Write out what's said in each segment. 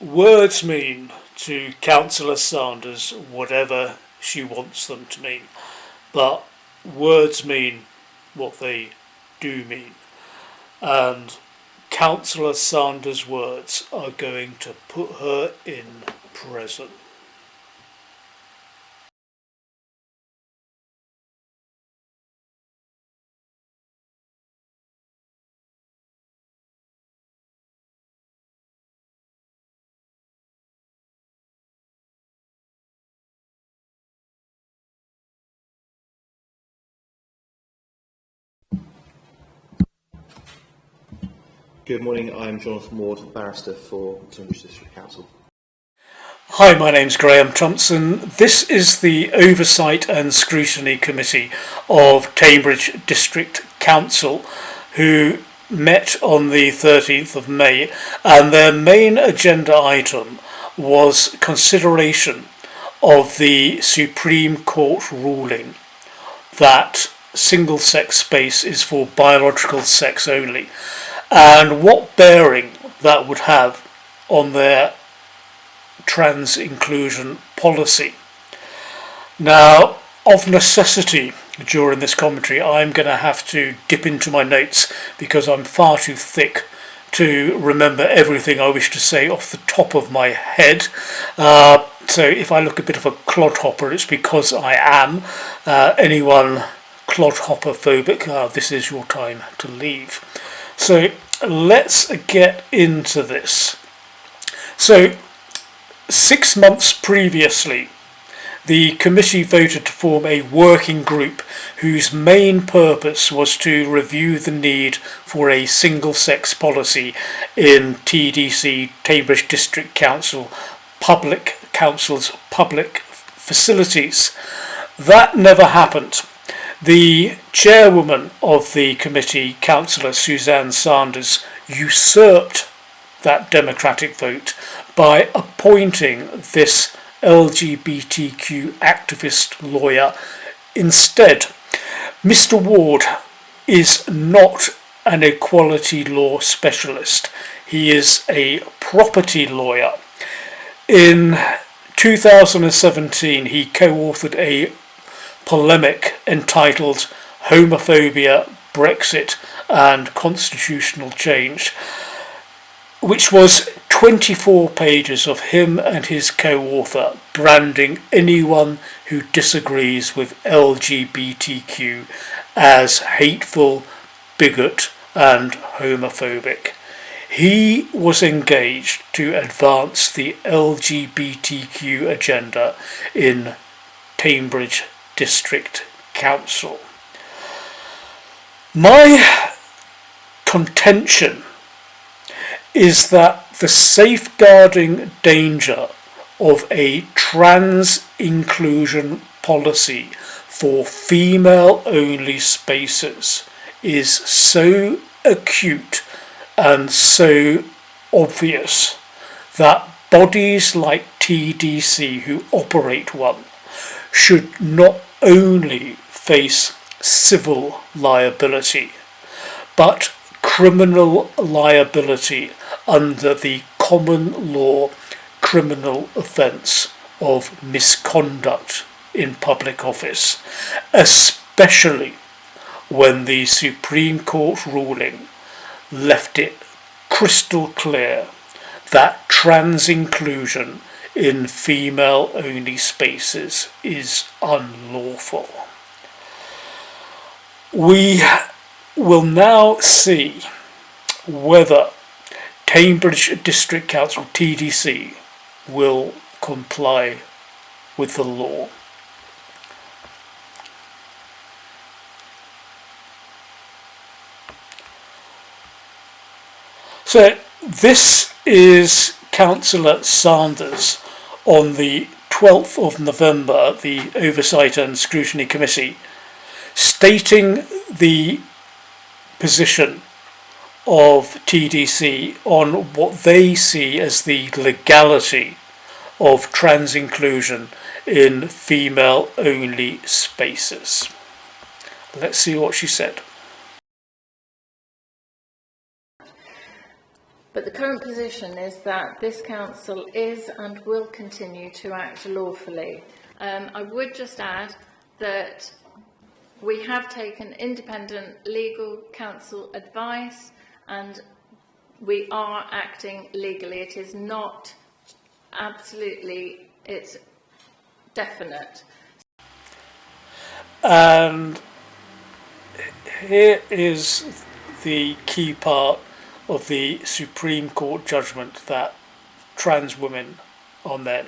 Words mean to Councillor Sanders whatever she wants them to mean, but words mean what they do mean. And Councillor Sanders' words are going to put her in prison. Good morning, I'm Jonathan Ward, barrister for Cambridge District Council. Hi, my name's Graham Thompson. This is the Oversight and Scrutiny Committee of Cambridge District Council, who met on the 13th of May, and their main agenda item was consideration of the Supreme Court ruling that single-sex space is for biological sex only, and what bearing that would have on their trans inclusion policy. Now, of necessity, during this commentary, I'm going to have to dip into my notes because I'm far too thick to remember everything I wish to say off the top of my head. So if I look a bit of a clodhopper, it's because I am. Anyone clodhopper phobic, this is your time to leave. So let's get into this. So 6 months previously, the committee voted to form a working group whose main purpose was to review the need for a single-sex policy in TDC, Cambridge District Council's public facilities. That never happened. The chairwoman of the committee, Councillor Suzanne Sanders, usurped that democratic vote by appointing this LGBTQ activist lawyer instead. Mr. Ward is not an equality law specialist. He is a property lawyer. In 2017, he co-authored a polemic entitled Homophobia, Brexit and Constitutional Change, which was 24 pages of him and his co-author branding anyone who disagrees with LGBTQ as hateful, bigot and homophobic. He was engaged to advance the LGBTQ agenda in Cambridge District Council. My contention is that the safeguarding danger of a trans inclusion policy for female-only spaces is so acute and so obvious that bodies like TDC who operate one should not only face civil liability, but criminal liability under the common law criminal offence of misconduct in public office, especially when the Supreme Court ruling left it crystal clear that trans inclusion in female-only spaces is unlawful. We will now see whether Cambridge District Council, TDC, will comply with the law. So this is Councillor Sanders on the 12th of November, the Oversight and Scrutiny Committee, stating the position of TDC on what they see as the legality of trans inclusion in female-only spaces. Let's see what she said. But the current position is that this council is and will continue to act lawfully. I would just add that we have taken independent legal counsel advice and we are acting legally. It is not absolutely, it's definite. And here is the key part of the Supreme Court judgment that trans women are men.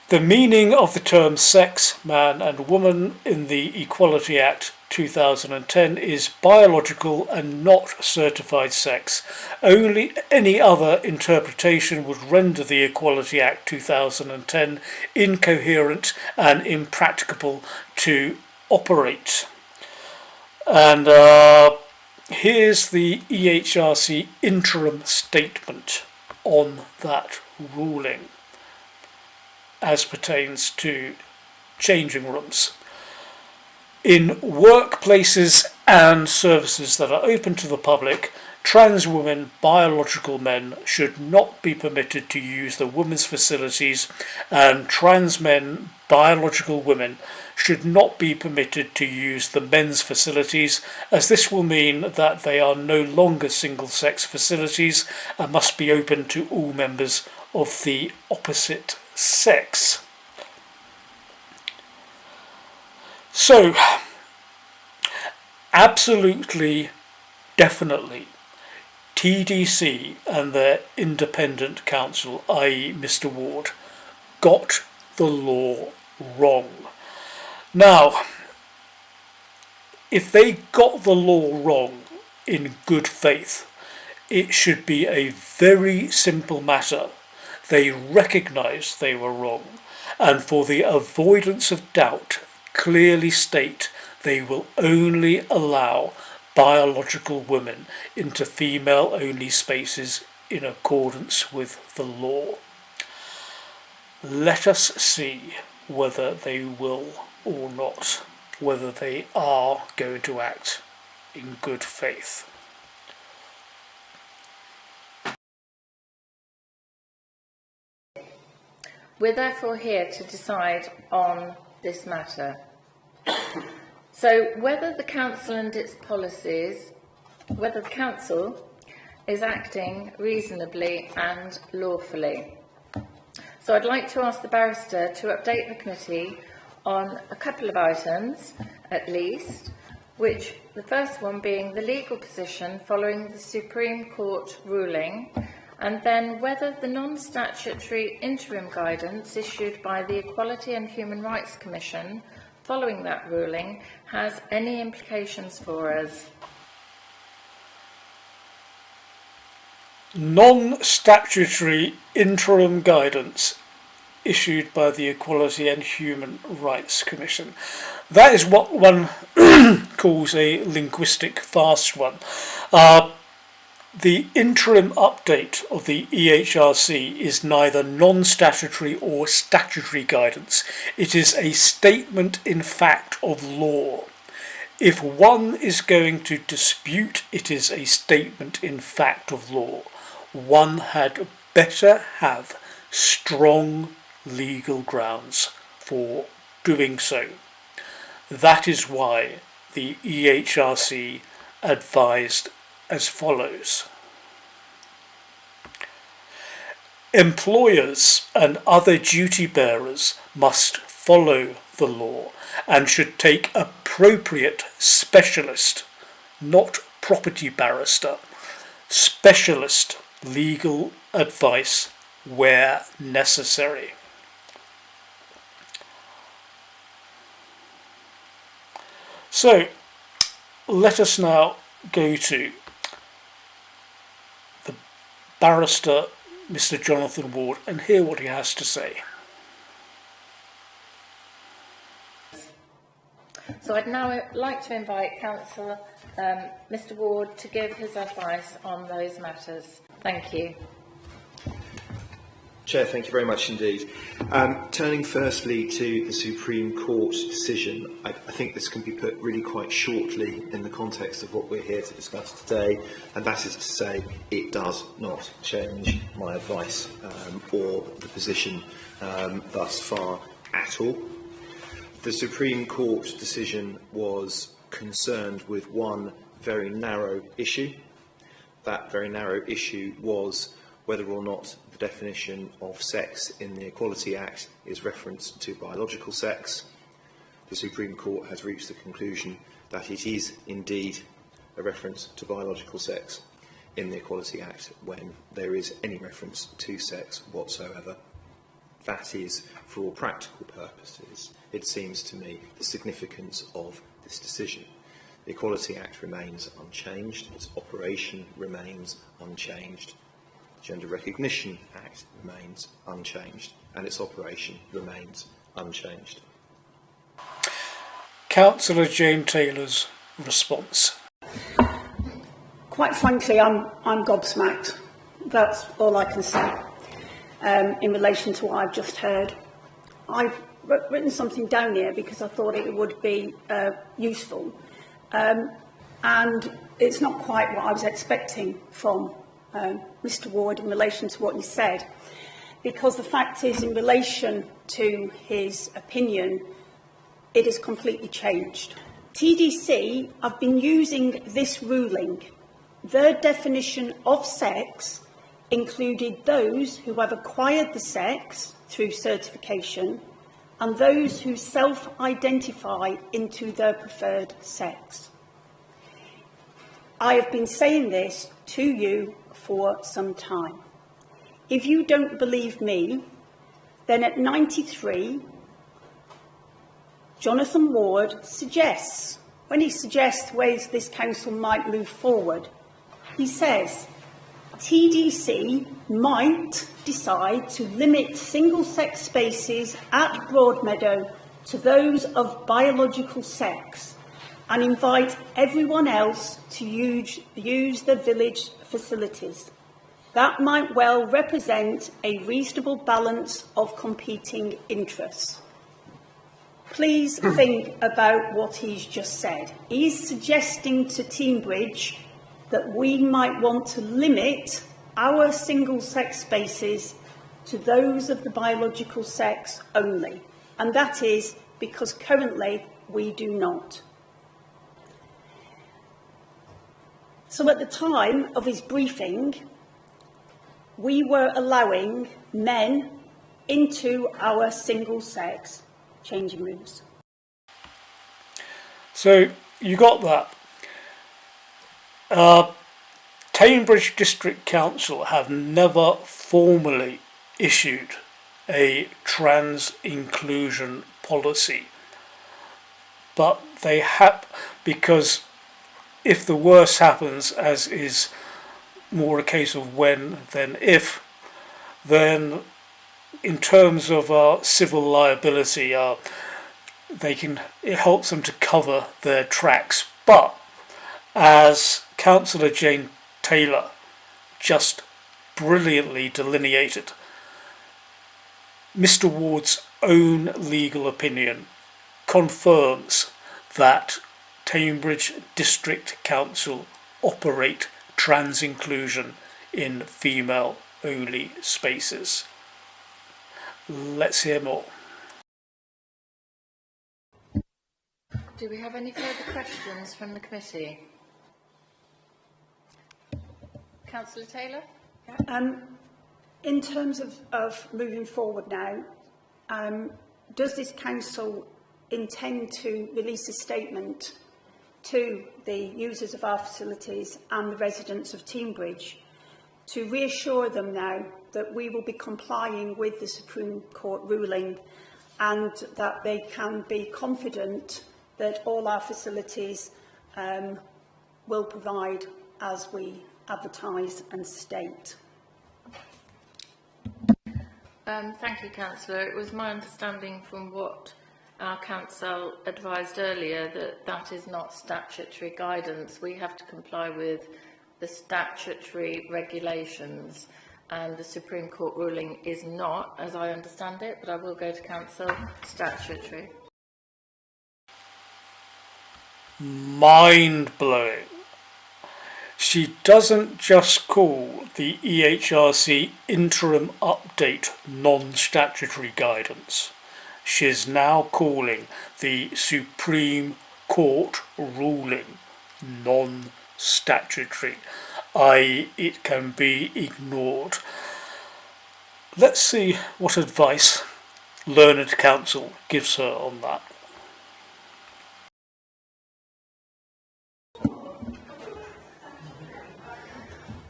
The meaning of the terms sex, man and woman in the Equality Act 2010 is biological and not certified sex. Only any other interpretation would render the Equality Act 2010 incoherent and impracticable to operate. And here's the EHRC interim statement on that ruling as pertains to changing rooms. In workplaces and services that are open to the public, trans women, biological men should not be permitted to use the women's facilities, and trans men, biological women, should not be permitted to use the men's facilities, as this will mean that they are no longer single-sex facilities and must be open to all members of the opposite sex. So, absolutely, definitely, TDC and their independent counsel, i.e. Mr. Ward, got the law wrong. Now, if they got the law wrong in good faith, it should be a very simple matter. They recognised they were wrong, and for the avoidance of doubt, clearly state they will only allow biological women into female-only spaces in accordance with the law. Let us see whether they will or not, whether they are going to act in good faith. We're therefore here to decide on this matter. So whether the council and its policies, whether the council is acting reasonably and lawfully. So I'd like to ask the barrister to update the committee on a couple of items, at least, which the first one being the legal position following the Supreme Court ruling, and then whether the non-statutory interim guidance issued by the Equality and Human Rights Commission following that ruling has any implications for us. Non-statutory interim guidance issued by the Equality and Human Rights Commission. That is what one calls a linguistic fast one. The interim update of the EHRC is neither non-statutory or statutory guidance. It is a statement in fact of law. If one is going to dispute it is a statement in fact of law, one had better have strong legal grounds for doing so. That is why the EHRC advised as follows. Employers and other duty bearers must follow the law and should take appropriate specialist, not property barrister, specialist legal advice where necessary. So let us now go to the barrister, Mr. Jonathan Ward, and hear what he has to say. So I'd now like to invite Councillor Mr. Ward to give his advice on those matters. Thank you. Chair, thank you very much indeed. Turning firstly to the Supreme Court's decision, I think this can be put really quite shortly in the context of what we're here to discuss today, and that is to say it does not change my advice or the position thus far at all. The Supreme Court's decision was concerned with one very narrow issue. That very narrow issue was whether or not the definition of sex in the Equality Act is referenced to biological sex. The Supreme Court has reached the conclusion that it is indeed a reference to biological sex in the Equality Act when there is any reference to sex whatsoever. That is, for all practical purposes, it seems to me, the significance of this decision. The Equality Act remains unchanged, its operation remains unchanged. The Gender Recognition Act remains unchanged, and its operation remains unchanged. Councillor Jane Taylor's response. Quite frankly, I'm gobsmacked. That's all I can say in relation to what I've just heard. I've written something down here because I thought it would be useful, and it's not quite what I was expecting from Mr Ward in relation to what he said, because the fact is, in relation to his opinion, it has completely changed. TDC have been using this ruling. Their definition of sex included those who have acquired the sex through certification and those who self-identify into their preferred sex. I have been saying this to you for some time. If you don't believe me, then at 93, Jonathan Ward suggests, when he suggests ways this council might move forward, he says, TDC might decide to limit single-sex spaces at Broadmeadow to those of biological sex and invite everyone else to use the village facilities. That might well represent a reasonable balance of competing interests. Please think about what he's just said. He's suggesting to Teambridge that we might want to limit our single-sex spaces to those of the biological sex only, and that is because currently we do not. So at the time of his briefing, we were allowing men into our single-sex changing rooms. So you got that. Cambridge District Council have never formally issued a trans inclusion policy, but they have, because if the worst happens, as is more a case of when than if, then in terms of civil liability, it helps them to cover their tracks. But as Councillor Jane Taylor just brilliantly delineated, Mr Ward's own legal opinion confirms that Cambridge District Council operate trans inclusion in female-only spaces. Let's hear more. Do we have any further questions from the committee? Councillor Taylor? In terms of moving forward now, does this council intend to release a statement to the users of our facilities and the residents of Teambridge to reassure them now that we will be complying with the Supreme Court ruling and that they can be confident that all our facilities will provide as we advertise and state? Thank you, Councillor. It was my understanding from what our council advised earlier that that is not statutory guidance. We have to comply with the statutory regulations. and the Supreme Court ruling is not, as I understand it, but I will go to counsel, statutory. Mind-blowing. She doesn't just call the EHRC interim update non-statutory guidance. She's now calling the Supreme Court ruling non-statutory, i.e. it can be ignored. Let's see what advice learned counsel gives her on that.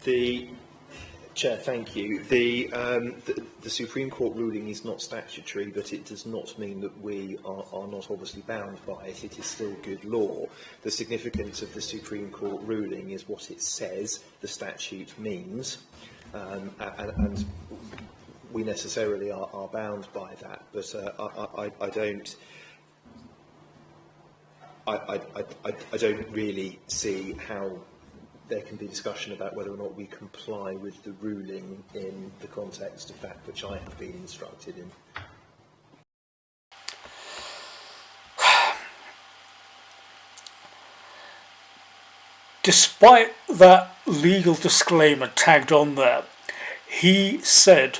The Chair, thank you. The Supreme Court ruling is not statutory, but it does not mean that we are not obviously bound by it. It is still good law. The significance of the Supreme Court ruling is what it says the statute means, and we necessarily are bound by that. But I don't really see how there can be discussion about whether or not we comply with the ruling in the context of that which I have been instructed in. Despite that legal disclaimer tagged on there, he said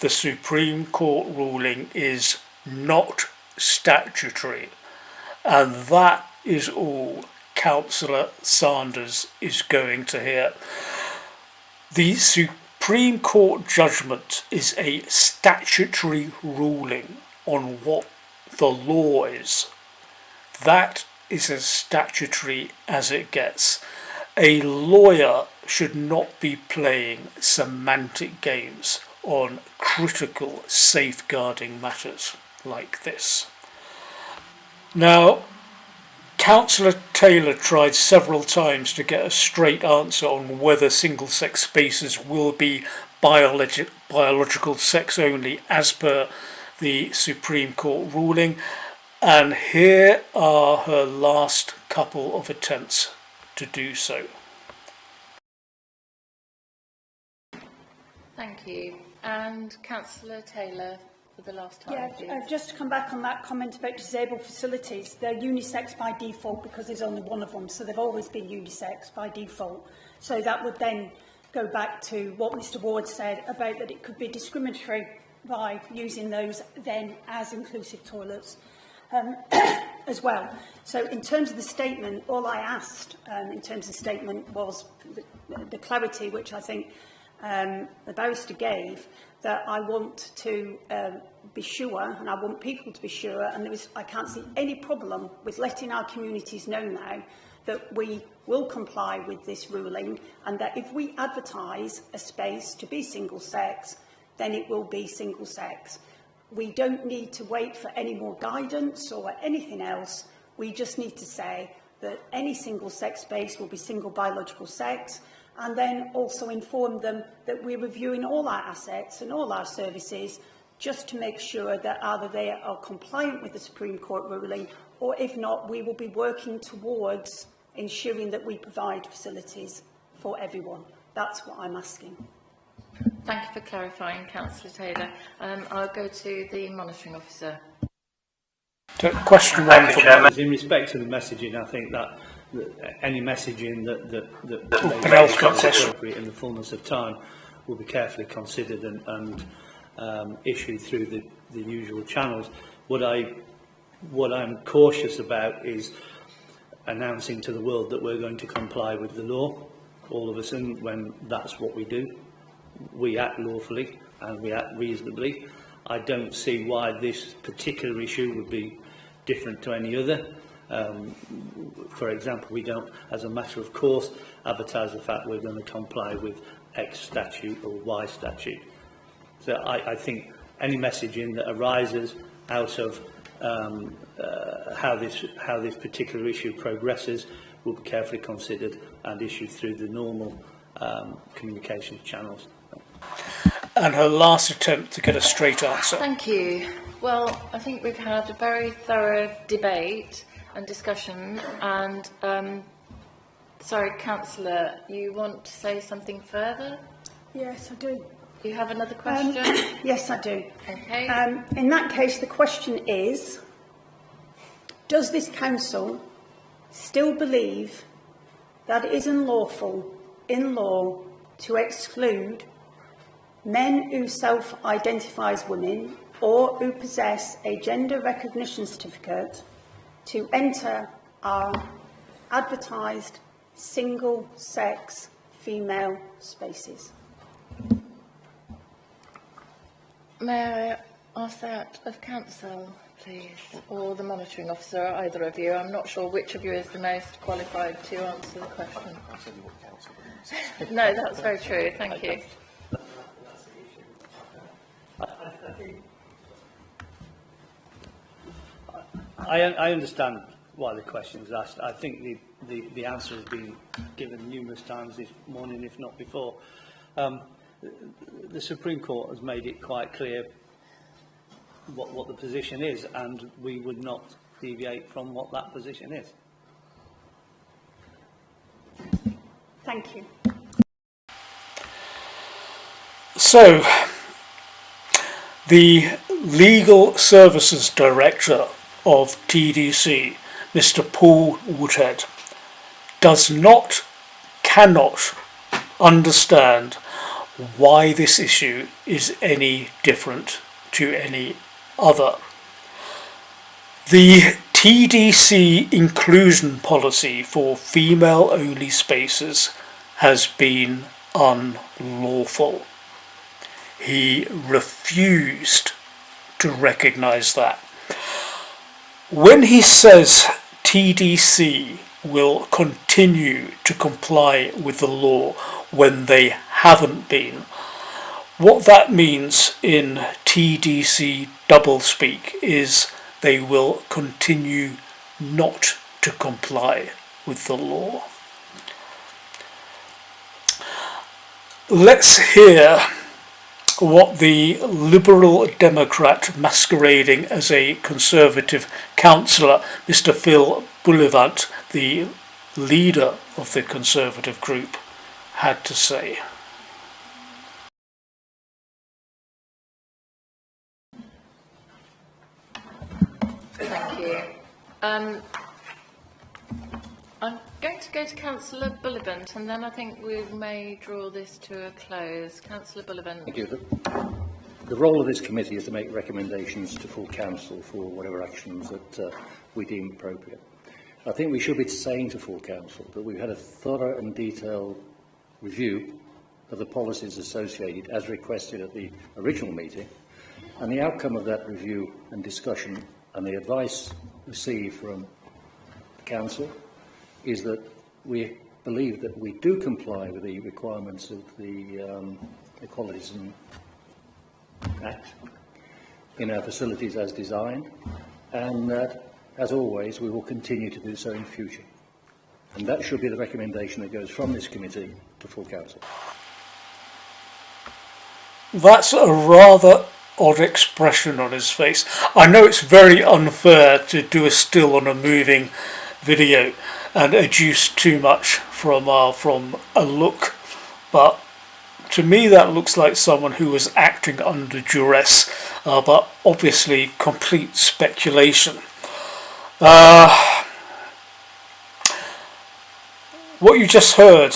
the Supreme Court ruling is not statutory, and that is all Councillor Sanders is going to hear. The Supreme Court judgment is a statutory ruling on what the law is. That is as statutory as it gets. A lawyer should not be playing semantic games on critical safeguarding matters like this. Now, Councillor Taylor tried several times to get a straight answer on whether single-sex spaces will be biological sex only as per the Supreme Court ruling, and here are her last couple of attempts to do so. Thank you. And Councillor Taylor, for the last time, please. Just to come back on that comment about disabled facilities, they're unisex by default because there's only one of them, so they've always been unisex by default. So that would then go back to what Mr Ward said about that it could be discriminatory by using those then as inclusive toilets as well. So in terms of the statement, all I asked in terms of the statement was the clarity which I think the barrister gave, that I want to be sure, and I want people to be sure, and I can't see any problem with letting our communities know now that we will comply with this ruling, and that if we advertise a space to be single sex, then it will be single sex. We don't need to wait for any more guidance or anything else. We just need to say that any single sex space will be single biological sex, and then also inform them that we're reviewing all our assets and all our services just to make sure that either they are compliant with the Supreme Court ruling, or if not, we will be working towards ensuring that we provide facilities for everyone. That's what I'm asking. Thank you for clarifying, Councillor Taylor. I'll go to the monitoring officer. Question one. In respect to the messaging, I think that any messaging that is appropriate in the fullness of time will be carefully considered and issued through the usual channels. What I'm cautious about is announcing to the world that we're going to comply with the law all of a sudden, when that's what we do. We act lawfully and we act reasonably. I don't see why this particular issue would be different to any other. For example, we don't, as a matter of course, advertise the fact we're going to comply with X statute or Y statute. So I think any messaging that arises out of how this particular issue progresses will be carefully considered and issued through the normal communication channels. And her last attempt to get a straight answer. Thank you. Well, I think we've had a very thorough debate and discussion, and sorry, Councillor, you want to say something further? Yes, I do. Do you have another question? Yes, I do. Okay. In that case, the question is, does this council still believe that it is unlawful in law to exclude men who self-identify as women or who possess a gender recognition certificate to enter our advertised single-sex female spaces? May I ask that of council, please, or the monitoring officer, or either of you? I'm not sure which of you is the most qualified to answer the question. No, that's very true. Thank you. I understand why the question is asked. I think the answer has been given numerous times this morning, if not before. The Supreme Court has made it quite clear what the position is, and we would not deviate from what that position is. Thank you. So, the Legal Services Director of TDC, Mr. Paul Woodhead, cannot understand why this issue is any different to any other. The TDC inclusion policy for female-only spaces has been unlawful. He refused to recognise that. When he says TDC will continue to comply with the law when they haven't been, what that means in TDC doublespeak is they will continue not to comply with the law. Let's hear what the Liberal Democrat masquerading as a Conservative councillor, Mr. Phil Bullivant, the leader of the Conservative group, had to say. Thank you. I'm going to go to Councillor Bullivant, and then I think we may draw this to a close. Councillor Bullivant. Thank you. The role of this committee is to make recommendations to full council for whatever actions that we deem appropriate. I think we should be saying to full council that we've had a thorough and detailed review of the policies associated as requested at the original meeting, and the outcome of that review and discussion and the advice received from the council is that we believe that we do comply with the requirements of the Equalities Act in our facilities as designed, and that, as always, we will continue to do so in future. And that should be the recommendation that goes from this committee to full council. That's a rather odd expression on his face. I know it's very unfair to do a still on a moving video and adduce too much from a look, but to me that looks like someone who was acting under duress, but obviously complete speculation. What you just heard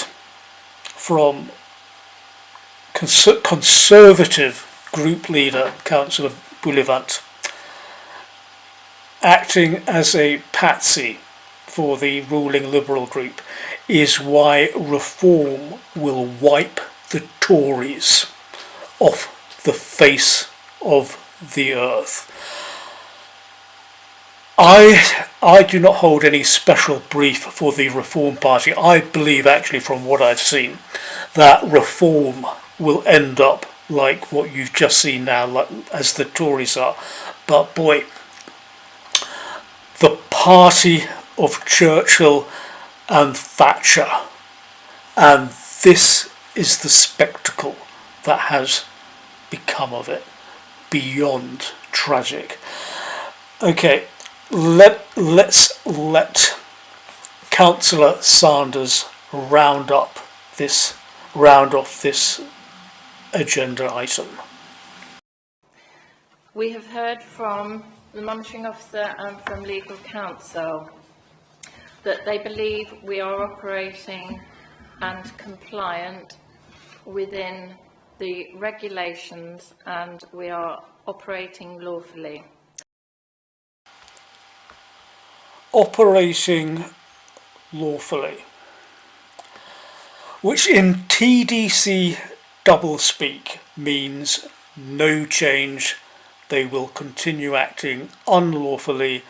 from Conservative group leader Councillor Bullivant acting as a patsy for the ruling Liberal group is why reform will wipe the Tories off the face of the earth. I do not hold any special brief for the Reform Party. I believe, actually, from what I've seen, that reform will end up like what you've just seen now, like, as the Tories are. But boy, the party of Churchill and Thatcher, and this is the spectacle that has become of it, beyond tragic. Okay, let's let Councillor Sanders round off this agenda item. We have heard from the monitoring officer and from legal counsel that they believe we are operating and compliant within the regulations and we are operating lawfully. Operating lawfully, which in TDC doublespeak means no change. They will continue acting unlawfully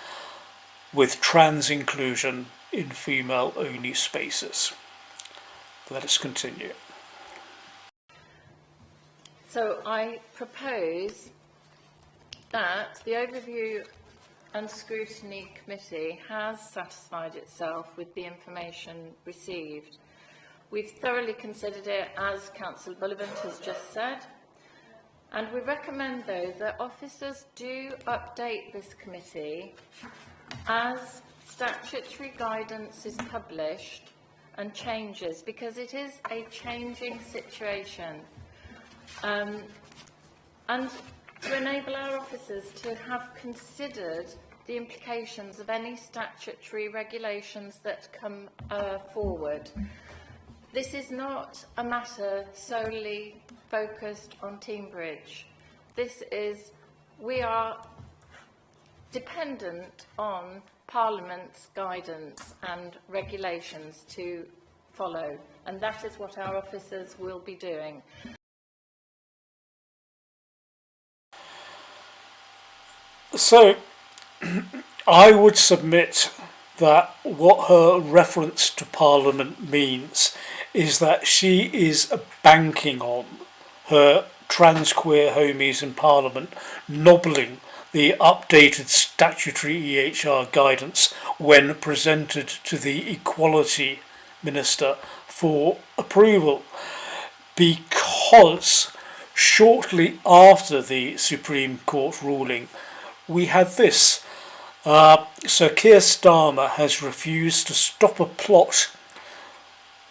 with trans inclusion in female-only spaces. Let us continue. So I propose that the Overview and Scrutiny Committee has satisfied itself with the information received. We've thoroughly considered it, as Councillor Bullivant has just said, and we recommend, though, that officers do update this committee as statutory guidance is published and changes, because it is a changing situation. And to enable our officers to have considered the implications of any statutory regulations that come forward. This is not a matter solely focused on Teambridge. We are dependent on Parliament's guidance and regulations to follow, and that is what our officers will be doing. So, I would submit that what her reference to Parliament means is that she is banking on her trans queer homies in Parliament nobbling the updated statutory EHR guidance when presented to the Equality Minister for approval, because shortly after the Supreme Court ruling we had this. Sir Keir Starmer has refused to stop a plot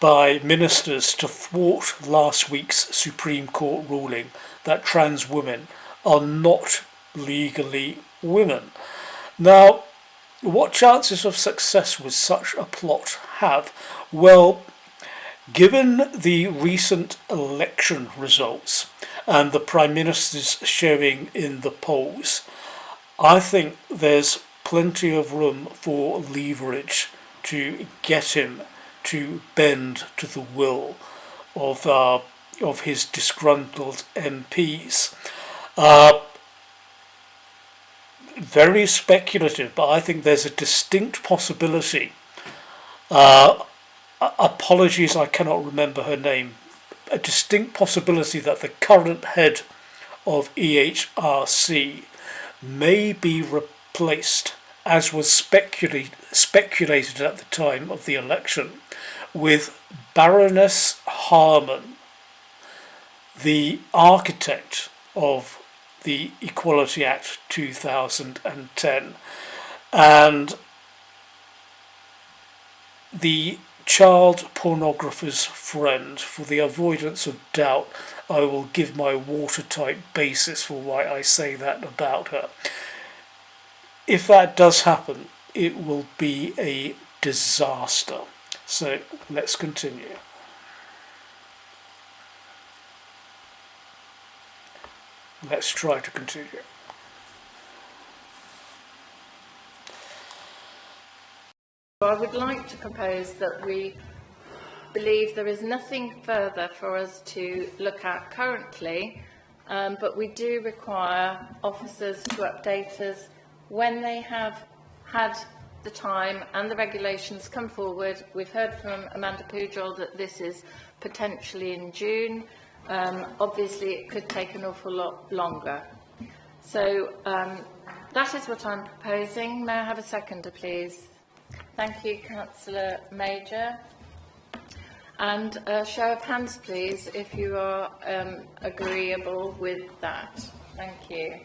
by ministers to thwart last week's Supreme Court ruling that trans women are not legally women. Now, what chances of success would such a plot have? Well, given the recent election results and the Prime Minister's showing in the polls, I think there's plenty of room for leverage to get him to bend to the will of his disgruntled MPs. Very speculative, but I think there's a distinct possibility. Apologies, I cannot remember her name. A distinct possibility that the current head of EHRC may be replaced, as was speculated at the time of the election, with Baroness Harman, the architect of the Equality Act 2010, and the child pornographer's friend. For the avoidance of doubt, I will give my watertight basis for why I say that about her. If that does happen, it will be a disaster. So let's continue. Let's try to continue. I would like to propose that we believe there is nothing further for us to look at currently, but we do require officers to update us when they have had the time and the regulations come forward. We've heard from Amanda Pujol that this is potentially in June. Obviously, it could take an awful lot longer. So that is what I'm proposing. May I have a seconder, please? Thank you, Councillor Major. And a show of hands, please, if you are agreeable with that. Thank you.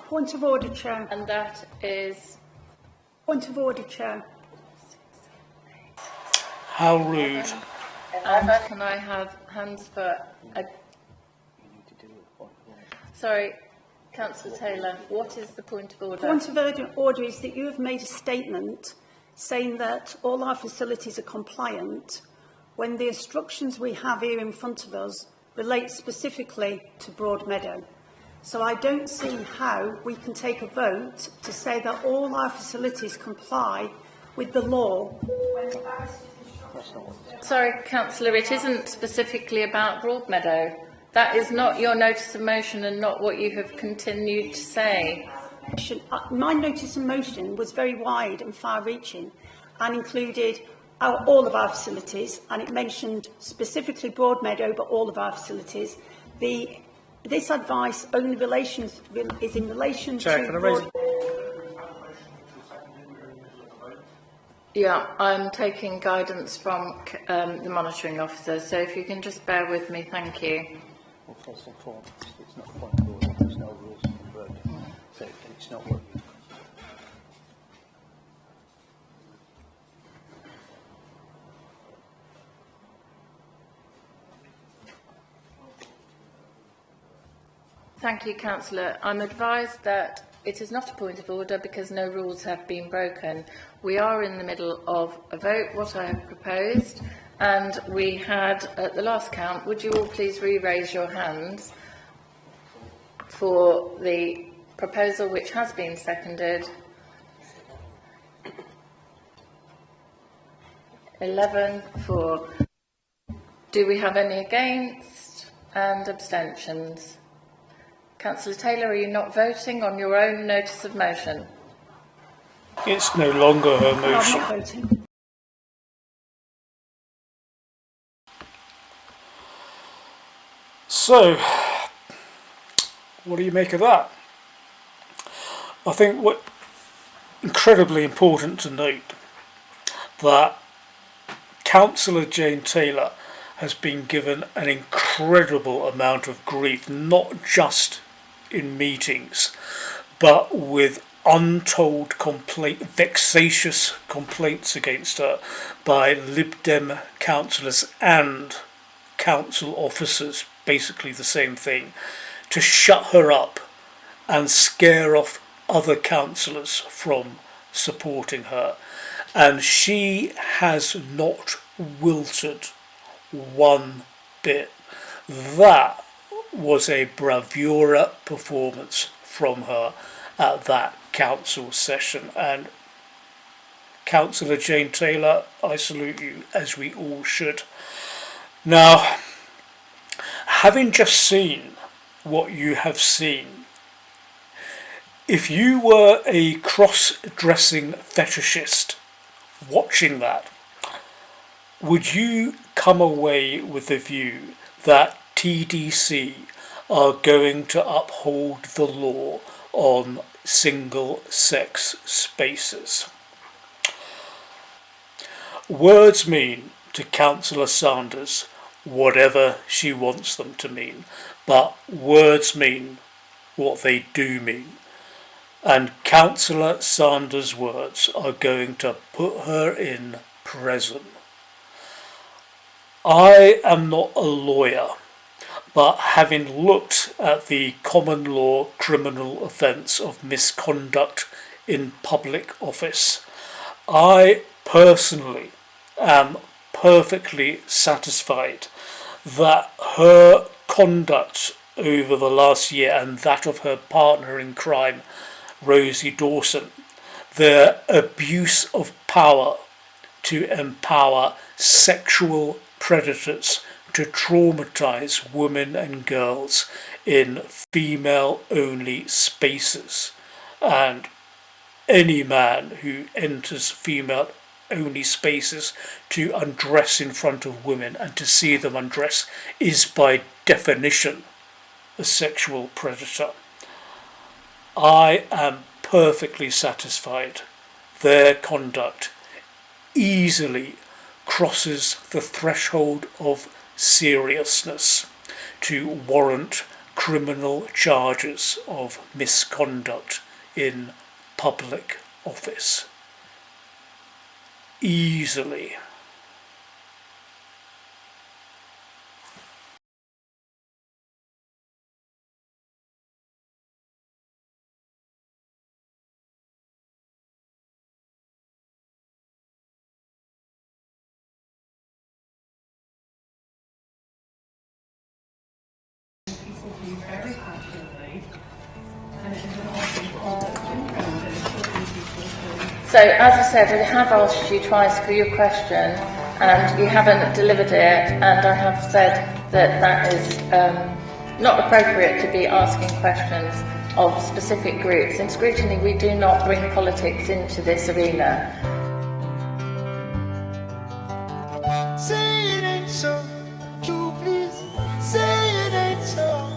Point of order, Chair. And that is... Point of order, Chair. How rude. And can I have hands for a... Sorry, Councillor Taylor, what is the point of order? Point of order is that you have made a statement saying that all our facilities are compliant when the instructions we have here in front of us relate specifically to Broadmeadow. So I don't see how we can take a vote to say that all our facilities comply with the law. Sorry, Councillor, it isn't specifically about Broadmeadow. That is not your notice of motion and not what you have continued to say. My notice of motion was very wide and far-reaching and included all of our facilities, and it mentioned specifically Broadmeadow, but all of our facilities. This advice only is in relation Chair, to... can I raise... Yeah, I'm taking guidance from the monitoring officer, so if you can just bear with me, thank you. Well, first and foremost, it's not point of order, there's no rules to be broken, so it's not working. Thank you, Councillor. I'm advised that it is not a point of order because no rules have been broken. We are in the middle of a vote, what I have proposed, and we had, at the last count, would you all please re-raise your hands for the proposal which has been seconded? 11 for. Do we have any against and abstentions? Councillor Taylor, are you not voting on your own notice of motion? It's no longer her No, I'm motion. not voting. So, what do you make of that? I think what incredibly important to note that Councillor Jane Taylor has been given an incredible amount of grief, not just in meetings, but with untold vexatious complaints against her by Lib Dem councillors and council officers, basically the same thing, to shut her up and scare off other councillors from supporting her. And she has not wilted one bit. That was a bravura performance from her at that council session, and Councillor Jane Taylor, I salute you, as we all should. Now, having just seen what you have seen, if you were a cross-dressing fetishist watching that, would you come away with the view that TDC are going to uphold the law on single-sex spaces? Words mean to Councillor Sanders whatever she wants them to mean, but words mean what they do mean. And Councillor Sanders' words are going to put her in prison. I am not a lawyer, but having looked at the common law criminal offence of misconduct in public office, I personally am perfectly satisfied that her conduct over the last year and that of her partner in crime, Rosie Dawson, their abuse of power to empower sexual predators to traumatise women and girls in female-only spaces. And any man who enters female-only spaces to undress in front of women and to see them undress is by definition a sexual predator. I am perfectly satisfied their conduct easily crosses the threshold of seriousness to warrant criminal charges of misconduct in public office. Easily. you very passionately, and it is an awful part of So, as I said, I have asked you twice for your question, and you haven't delivered it, and I have said that that is not appropriate to be asking questions of specific groups. In scrutiny, we do not bring politics into this arena. Say it ain't so, you please say it ain't so.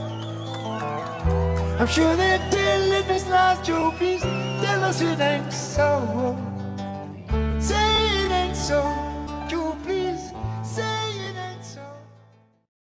I'm sure they're telling us lies, Joe, please tell us it ain't so.